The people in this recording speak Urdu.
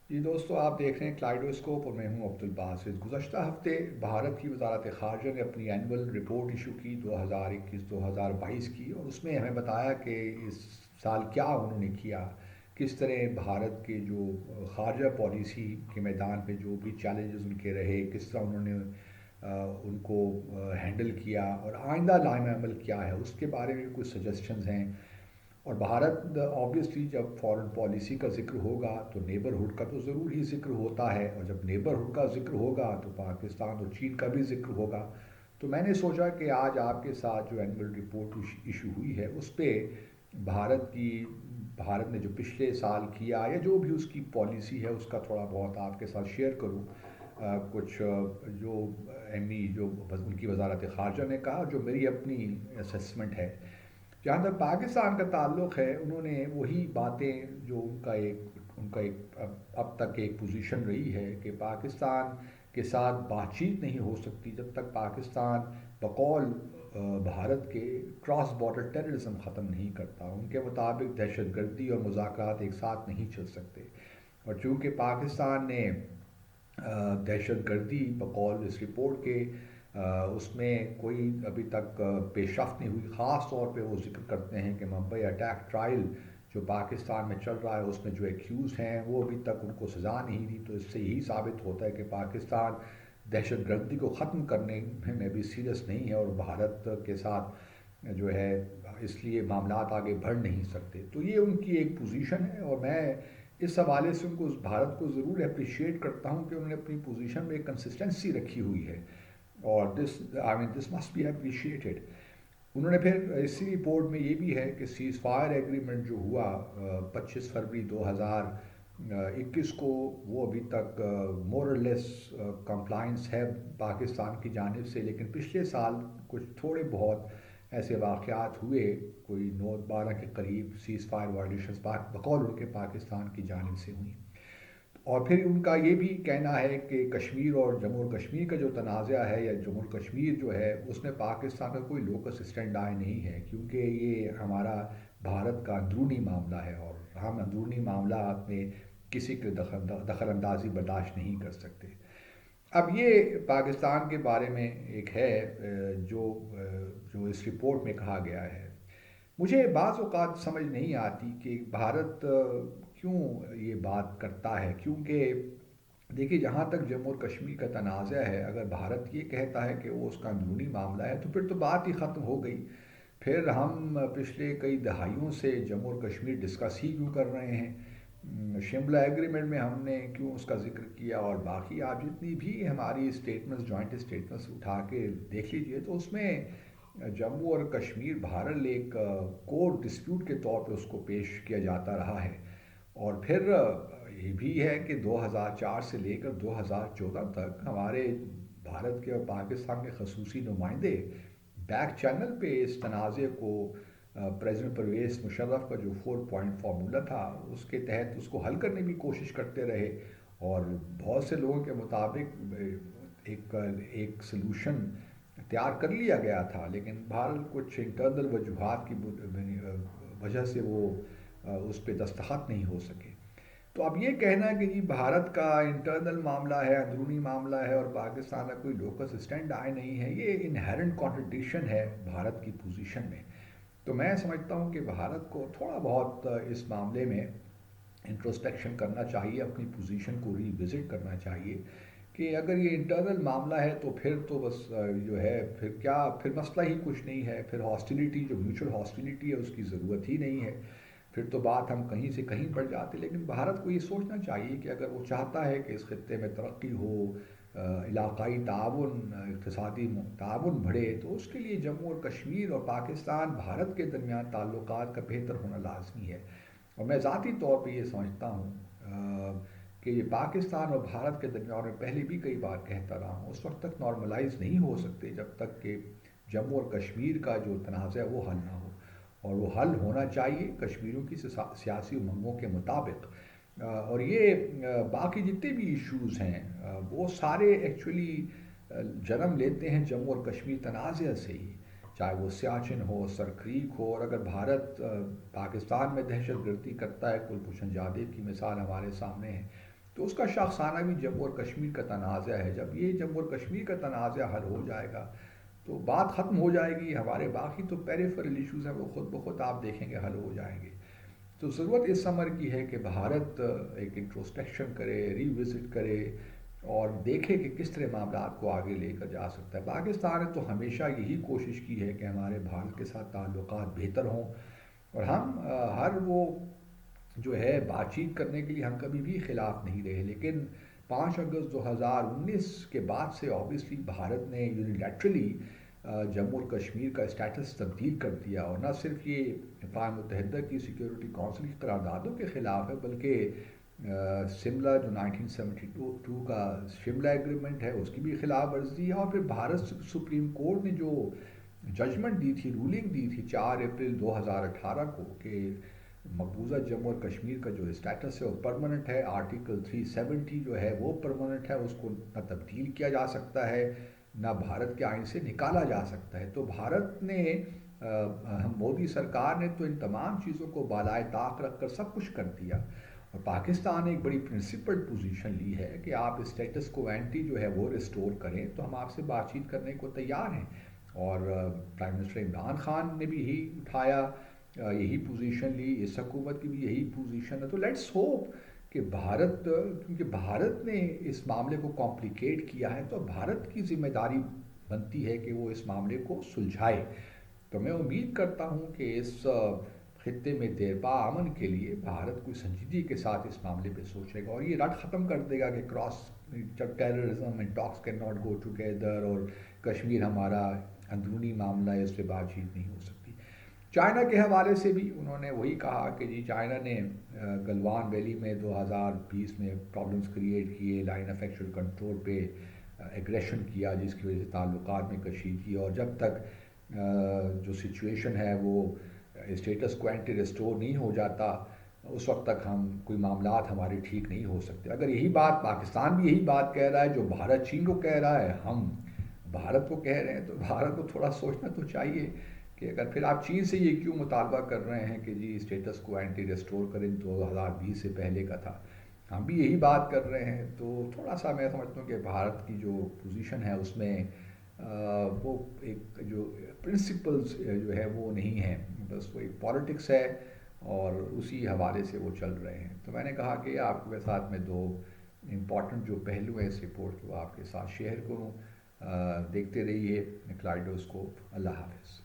جی دوستو، آپ دیکھ رہے ہیں کلائڈوسکوپ اور میں ہوں عبدالباسط۔ گزشتہ ہفتے بھارت کی وزارت خارجہ نے اپنی اینول رپورٹ ایشو کی 2021-2022 کی، اور اس میں ہمیں بتایا کہ اس سال کیا انہوں نے کیا، کس طرح بھارت کے جو خارجہ پالیسی کے میدان پہ جو بھی چیلنجز ان کے رہے، کس طرح انہوں نے ان کو ہینڈل کیا اور آئندہ لائحہ عمل کیا ہے، اس کے بارے میں بھی کچھ سجیشنز ہیں۔ اور بھارت آبویسلی جب فارن پالیسی کا ذکر ہوگا تو نیبرہڈ کا تو ضرور ہی ذکر ہوتا ہے، اور جب نیبرہڈ کا ذکر ہوگا تو پاکستان اور چین کا بھی ذکر ہوگا۔ تو میں نے سوچا کہ آج آپ کے ساتھ جو اینول رپورٹ ایشو ہوئی ہے اس پہ بھارت نے جو پچھلے سال کیا یا جو بھی اس کی پالیسی ہے اس کا تھوڑا بہت آپ کے ساتھ شیئر کروں۔ کچھ جو جو ان کی وزارت خارجہ نے کہا، جو میری اپنی اسسمنٹ ہے۔ جہاں تک پاکستان کا تعلق ہے، انہوں نے وہی باتیں جو ان کا ایک اب تک ایک پوزیشن رہی ہے کہ پاکستان کے ساتھ بات چیت نہیں ہو سکتی جب تک پاکستان بقول بھارت کے کراس بارڈر ٹیررزم ختم نہیں کرتا۔ ان کے مطابق دہشت گردی اور مذاکرات ایک ساتھ نہیں چل سکتے، اور چونکہ پاکستان نے دہشت گردی بقول اس رپورٹ کے اس میں کوئی ابھی تک پیش رفت نہیں ہوئی۔ خاص طور پہ وہ ذکر کرتے ہیں کہ ممبئی اٹیک ٹرائل جو پاکستان میں چل رہا ہے اس میں جو ایکیوز ہیں وہ ابھی تک ان کو سزا نہیں دی، تو اس سے یہی ثابت ہوتا ہے کہ پاکستان دہشت گردی کو ختم کرنے میں بھی سیریس نہیں ہے، اور بھارت کے ساتھ جو ہے اس لیے معاملات آگے بڑھ نہیں سکتے۔ تو یہ ان کی ایک پوزیشن ہے، اور میں اس حوالے سے ان کو بھارت کو ضرور اپریشیٹ کرتا ہوں کہ انہوں نے اپنی پوزیشن میں ایک کنسسٹنسی رکھی ہوئی ہے، اور دس مسٹ بی اپریشیٹڈ۔ انہوں نے پھر اسی رپورٹ میں یہ بھی ہے کہ سیز فائر ایگریمنٹ جو ہوا 25 فروری 2021 کو، وہ ابھی تک مور اور لیس کمپلائنس ہے پاکستان کی جانب سے، لیکن پچھلے سال کچھ تھوڑے بہت ایسے واقعات ہوئے، کوئی 9-12 کے قریب سیز فائر وائلیشنز بقول ان کے پاکستان کی جانب سے ہوئی۔ اور پھر ان کا یہ بھی کہنا ہے کہ کشمیر اور جموں و کشمیر کا جو تنازع ہے، یا جموں و کشمیر جو ہے، اس میں پاکستان کا کوئی لوکس اسٹینڈ آئے نہیں ہے، کیونکہ یہ ہمارا بھارت کا اندرونی معاملہ ہے، اور ہم اندرونی معاملات میں کسی کے دخل اندازی برداشت نہیں کر سکتے۔ اب یہ پاکستان کے بارے میں ایک ہے جو اس رپورٹ میں کہا گیا ہے۔ مجھے بعض اوقات سمجھ نہیں آتی کہ بھارت کیوں یہ بات کرتا ہے، کیونکہ دیکھیے جہاں تک جموں اور کشمیر کا تنازع ہے، اگر بھارت یہ کہتا ہے کہ وہ اس کا اندرونی معاملہ ہے تو پھر تو بات ہی ختم ہو گئی۔ پھر ہم پچھلے کئی دہائیوں سے جموں اور کشمیر ڈسکس ہی کیوں کر رہے ہیں؟ شملہ ایگریمنٹ میں ہم نے کیوں اس کا ذکر کیا؟ اور باقی آپ جتنی بھی ہماری اسٹیٹمنٹس، جوائنٹ اسٹیٹمنٹس اٹھا کے دیکھ لیجئے تو اس میں جموں اور کشمیر بہرحال ایک کور ڈسپیوٹ کے طور پہ اس کو پیش کیا جاتا رہا ہے۔ اور پھر یہ بھی ہے کہ 2004 سے لے کر 2014 تک ہمارے بھارت کے اور پاکستان کے خصوصی نمائندے بیک چینل پہ اس تنازع کو پریزیڈنٹ پرویز مشرف کا جو 4 پوائنٹ فارمولہ تھا اس کے تحت اس کو حل کرنے کی کوشش کرتے رہے، اور بہت سے لوگوں کے مطابق ایک سلوشن تیار کر لیا گیا تھا، لیکن بہرحال کچھ انٹرنل وجوہات کی وجہ سے وہ اس پہ دستخط نہیں ہو سکے۔ تو اب یہ کہنا ہے کہ جی بھارت کا انٹرنل معاملہ ہے، اندرونی معاملہ ہے، اور پاکستان کا کوئی لوکس اسٹینڈ آئے نہیں ہے، یہ انہیرنٹ کانٹرڈکشن ہے بھارت کی پوزیشن میں۔ تو میں سمجھتا ہوں کہ بھارت کو تھوڑا بہت اس معاملے میں انٹروسپیکشن کرنا چاہیے، اپنی پوزیشن کو ری وزٹ کرنا چاہیے کہ اگر یہ انٹرنل معاملہ ہے تو پھر تو بس جو ہے پھر کیا، پھر مسئلہ ہی کچھ نہیں ہے، پھر ہاسٹیلیٹی جو میوچل ہاسٹیلیٹی ہے اس کی ضرورت ہی نہیں ہے، پھر تو بات ہم کہیں سے کہیں بڑھ جاتے۔ لیکن بھارت کو یہ سوچنا چاہیے کہ اگر وہ چاہتا ہے کہ اس خطے میں ترقی ہو، علاقائی تعاون، اقتصادی تعاون بڑھے، تو اس کے لیے جموں اور کشمیر اور پاکستان بھارت کے درمیان تعلقات کا بہتر ہونا لازمی ہے۔ اور میں ذاتی طور پہ یہ سمجھتا ہوں کہ یہ پاکستان اور بھارت کے درمیان، میں پہلے بھی کئی بار کہتا رہا ہوں، اس وقت تک نارملائز نہیں ہو سکتے جب تک کہ جموں اور کشمیر کا جو تنازع ہے وہ حل نہ ہو، اور وہ حل ہونا چاہیے کشمیریوں کی سیاسی امنگوں کے مطابق۔ اور یہ باقی جتنے بھی ایشوز ہیں وہ سارے ایکچولی جنم لیتے ہیں جموں اور کشمیر تنازع سے ہی، چاہے وہ سیاچن ہو، سرکریک ہو، اور اگر بھارت پاکستان میں دہشت گردی کرتا ہے، کلبھوشن جادیو کی مثال ہمارے سامنے ہے، تو اس کا شاخسانہ بھی جموں اور کشمیر کا تنازع ہے. جب یہ جموں اور کشمیر کا تنازع حل ہو جائے گا تو بات ختم ہو جائے گی. ہمارے باقی تو پیریفرل ایشوز ہیں وہ خود بخود آپ دیکھیں گے حل ہو جائیں گے. تو ضرورت اس سمر کی ہے کہ بھارت ایک انٹروسپیکشن کرے، ری وزٹ کرے اور دیکھے کہ کس طرح معاملات کو آگے لے کر جا سکتا ہے. پاکستان نے تو ہمیشہ یہی کوشش کی ہے کہ ہمارے بھارت کے ساتھ تعلقات بہتر ہوں، اور ہم ہر وہ جو ہے بات چیت کرنے کے لیے ہم کبھی بھی خلاف نہیں رہے. لیکن 5 اگست 2019 کے بعد سے آبویسلی بھارت نے یونیلیٹرلی جموں اور کشمیر کا اسٹیٹس تبدیل کر دیا، اور نہ صرف یہ اقوام متحدہ کی سیکیورٹی کونسل کی قراردادوں کے خلاف ہے، بلکہ شملہ جو 1972 کا شملہ ایگریمنٹ ہے اس کی بھی خلاف ورزی ہے. اور پھر بھارت سپریم کورٹ نے جو ججمنٹ دی تھی، رولنگ دی تھی 4 اپریل 2018 کو، کہ مقبوضہ جموں اور کشمیر کا جو اسٹیٹس ہے وہ پرماننٹ ہے. آرٹیکل 370 جو ہے وہ پرماننٹ ہے، اس کو نہ تبدیل کیا جا سکتا ہے نہ بھارت کے آئین سے نکالا جا سکتا ہے. تو بھارت نے ہم مودی سرکار نے تو ان تمام چیزوں کو بالائے طاق رکھ کر سب کچھ کر دیا، اور پاکستان نے ایک بڑی پرنسپلڈ پوزیشن لی ہے کہ آپ اسٹیٹس کو اینٹی جو ہے وہ ریسٹور کریں تو ہم آپ سے بات چیت کرنے کو تیار ہیں. اور پرائم منسٹر عمران خان نے بھی یہی اٹھایا، یہی پوزیشن لی، اس حکومت کی بھی یہی پوزیشن ہے. تو لیٹس ہوپ کہ بھارت، کیونکہ بھارت نے اس معاملے کو کمپلیکیٹ کیا ہے تو بھارت کی ذمہ داری بنتی ہے کہ وہ اس معاملے کو سلجھائے. تو میں امید کرتا ہوں کہ اس خطے میں دیرپا امن کے لیے بھارت کوئی سنجیدگی کے ساتھ اس معاملے پہ سوچے گا، اور یہ رٹ ختم کر دے گا کہ کراس جب terrorism and talks can not go together, اور کشمیر ہمارا اندرونی معاملہ ہے، اس پہ بات چیت نہیں ہو سکتی. چائنا کے حوالے سے بھی انہوں نے وہی کہا کہ جی چائنا نے گلوان ویلی میں 2020 میں پرابلمز کریٹ کیے، لائن آف ایکچوئل کنٹرول پہ ایگریشن کیا جس کی وجہ سے تعلقات میں کشیدگی، اور جب تک جو سچویشن ہے وہ اسٹیٹس کو اینٹی ریسٹور نہیں ہو جاتا اس وقت تک ہم کوئی معاملات ہمارے ٹھیک نہیں ہو سکتے. اگر یہی بات پاکستان بھی یہی بات کہہ رہا ہے جو بھارت چین کو کہہ رہا ہے، ہم بھارت کو کہہ رہے ہیں، تو بھارت کو تھوڑا سوچنا تو چاہیے کہ اگر پھر آپ چین سے یہ کیوں مطالبہ کر رہے ہیں کہ جی اسٹیٹس کو اینٹی ریسٹور کریں، 2020 سے پہلے کا تھا، ہم بھی یہی بات کر رہے ہیں. تو تھوڑا سا میں سمجھتا ہوں کہ بھارت کی جو پوزیشن ہے اس میں وہ ایک جو پرنسپلز جو ہے وہ نہیں ہیں، بس وہ ایک پالیٹکس ہے اور اسی حوالے سے وہ چل رہے ہیں. تو میں نے کہا کہ آپ کے ساتھ میں دو امپورٹنٹ جو پہلو ہیں اس رپورٹ کو آپ کے ساتھ شیئر کروں. دیکھتے رہیے کلائڈوسکوپ. اللہ حافظ.